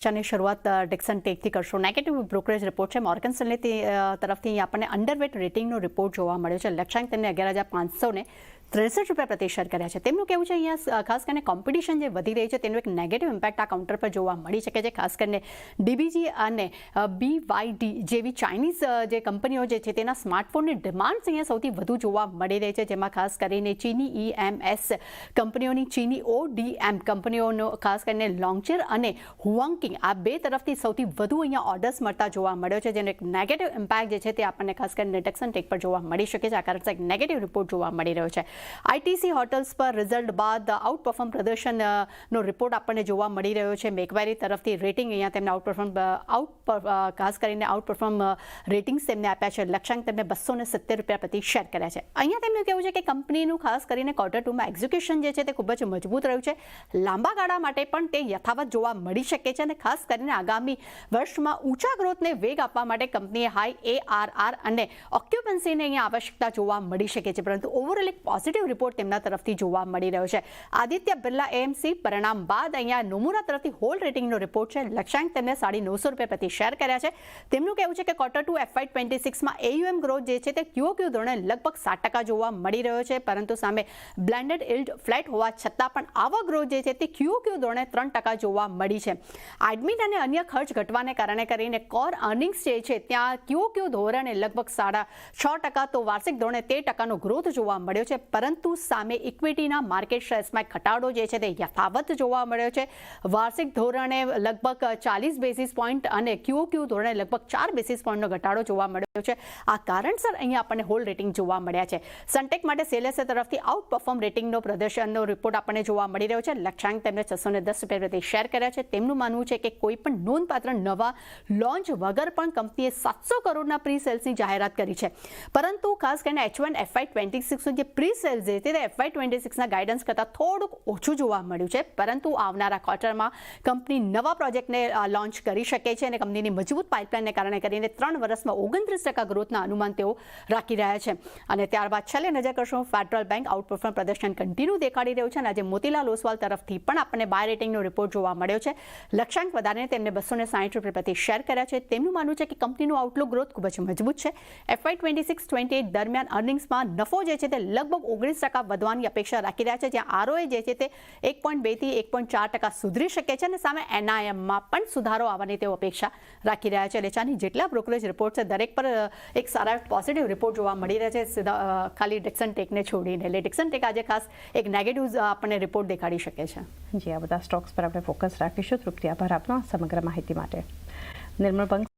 ની શરૂઆત ડિક્સન ટેકથી કરશો. નેગેટિવ બ્રોકરેજ રિપોર્ટ છે. મોર્ગન સ્ટેનલી તરફથી આપણને અંડરવેટ રેટિંગનો રિપોર્ટ જોવા મળ્યો છે. લક્ષ્યાંક તેમને 11,563 રૂપિયા પ્રતિ શેર કર્યા છે. તેમનું કહેવું છે અહીંયા ખાસ કરીને કોમ્પિટિશન જે વધી રહી છે તેનું એક નેગેટિવ ઇમ્પેક્ટ આ કાઉન્ટર પર જોવા મળી શકે છે. ખાસ કરીને ડીબીજી અને BYD જેવી ચાઇનીઝ જે કંપનીઓ જે છે તેના સ્માર્ટફોનની ડિમાન્ડ્સ અહીંયા સૌથી વધુ જોવા મળી રહી છે, જેમાં ખાસ કરીને ચીની EMS કંપનીઓની ચીની ODM કંપનીઓનો ખાસ કરીને લોન્ચર અને હુઆંગકી આ બે તરફથી સૌથી વધુ અહીંયા ઓર્ડર્સ મળતા જોવા મળ્યો છે, જેનો એક નેગેટિવ ઇમ્પેક્ટ જે છે તે આપણને ખાસ કરીને ડિક્સન ટેક પર જોવા મળી શકે છે. આ કારણથી એક નેગેટિવ રિપોર્ટ જોવા મળી રહ્યો છે. ITC હોટલ્સ પર રિઝલ્ટ બાદ આઉટ પરફોર્મ પ્રદર્શનનો રિપોર્ટ આપણને જોવા મળી રહ્યો છે. મેકવારી તરફથી રેટિંગ અહીંયા તેમને ખાસ કરીને આઉટ પરફોર્મ રેટિંગ્સ તેમને આપ્યા છે. લક્ષ્યાંક તેમને 270 રૂપિયા પ્રતિ શેર કર્યા છે. અહીંયા તેમનું કહેવું છે કે કંપનીનું ખાસ કરીને Q2 માં એક્ઝિક્યુશન જે છે તે ખૂબ જ મજબૂત રહ્યું છે. લાંબા ગાળા માટે પણ તે યથાવત જોવા મળી શકે છે અને ખાસ કરીને આગામી વર્ષમાં ઊંચા ગ્રોથને વેગ આપવા માટે કંપનીએ હાઈ ARR અને ઓક્યુપન્સીની અહીંયા આવશ્યકતા જોવા મળી શકે છે. પરંતુ ઓવરઓલ એક પોઝિટિવ રિપોર્ટ તેમના તરફથી જોવા મળી રહ્યો છે. આદિત્ય બિરલા AMC પરિણામ બાદ અહીંયા નોમુરા તરફથી હોલ્ડ રેટિંગનો રિપોર્ટ છે. લક્ષ્યાંક તેમને 950 રૂપિયા પ્રતિ શેર કર્યા છે. તેમનું કહેવું છે કે Q2 FY26માં AUM ગ્રોથ જે છે તે QOQ ધોરણે લગભગ 7% જોવા મળી રહ્યો છે, પરંતુ સામે બ્લેન્ડેડ ઇલ્ડ ફ્લેટ હોવા છતાં પણ આવક ગ્રોથ જે છે તે QOQ ધોરણે 3% જોવા મળી છે. એડમિટ અને અન્ય ખર્ચ ઘટવાને કારણે કરીને કોર અર્નિંગ્સ જે છે ત્યાં QOQ ધોરણે લગભગ 6.5% તો વાર્ષિક ધોરણે 13%નો ગ્રોથ જોવા મળ્યો છે, પરંતુ સામે ઇક્વિટીના માર્કેટ શેર્સમાં ઘટાડો જે છે તે યથાવત જોવા મળ્યો છે. વાર્ષિક ધોરણે લગભગ 40 બેસિસ પોઈન્ટ અને QOQ ધોરણે લગભગ 4 બેસિસ પોઈન્ટનો ઘટાડો જોવા મળ્યો છે. આ કારણસર અહીંયા આપણને હોલ્ડ રેટિંગ જોવા મળ્યા છે. સનટેક માટે સેલેસે તરફથી આઉટ પરફોર્મ રેટિંગનો પ્રદર્શનનો રિપોર્ટ આપણને જોવા મળી રહ્યો છે. લક્ષ્યાંક તેમને 610 રૂપિયા પ્રતિ શેર કર્યા છે. તેમનું માનવું છે કે કોઈ પણ નોંધપાત્ર નવા લોન્ચ વગર પણ કંપનીએ 700 કરોડના પ્રી સેલ્સની જાહેરાત કરી છે, પરંતુ ખાસ કરીને H1 FY26નું જે પ્રી સેલ્સ છે તે FY26ના ગાઈડન્સ કરતાં થોડુંક ઓછું જોવા મળ્યું છે. પરંતુ આવનારા ક્વાર્ટરમાં કંપની નવા પ્રોજેક્ટને લોન્ચ કરી શકે છે અને કંપનીની મજબૂત પાઇપલાઇનને કારણે કરીને 3 વર્ષમાં 29% ગ્રોથના અનુમાન તેઓ રાખી રહ્યા છે. અને ત્યારબાદ છેલ્લે નજર કરશું ફેડરલ બેંક આઉટ પરફોર્મ પ્રદર્શન કન્ટિન્યુ દેખાડી રહ્યું છે અને આજે મોતીલાલ ઓસવાલ તરફથી પણ આપણને બાય રેટિંગનો રિપોર્ટ જોવા મળ્યો છે. લક્ષ્યાંક વધારીને તેમને 260 રૂપિયા પ્રતિ શેર કર્યા છે. તેમનું માનવું છે કે કંપનીનું આઉટલુક ગ્રોથ ખૂબ જ મજબૂત છે. FY26-28 દરમિયાન અર્નિંગ્સમાં નફો જે છે તે લગભગ 19% વધવાની અપેક્ષા રાખી રહ્યા છે, જ્યાં ROA જે છે તે 1.2 થી 1.4% સુધરી શકે છે અને સામે NIMમાં પણ સુધારો આવવાની તેઓ અપેક્ષા રાખી રહ્યા છે. લેચાની જેટલા બ્રોકરેજ રિપોર્ટ છે દરેક પર એક સારા પોઝિટિવ રિપોર્ટ જોવા મળી રહ્યા છે, સીધા ખાલી ડિક્સન ટેકને છોડીને. એટલે ડિક્સન ટેક આજે ખાસ એક નેગેટિવ આપણને રિપોર્ટ દેખાડી શકે છે. જી, આ બધા સ્ટોક્સ પર આપણે ફોકસ રાખીશું. તૃપ્તિ, આભાર આપનો સમગ્ર માહિતી માટે. નિર્મળ પંખ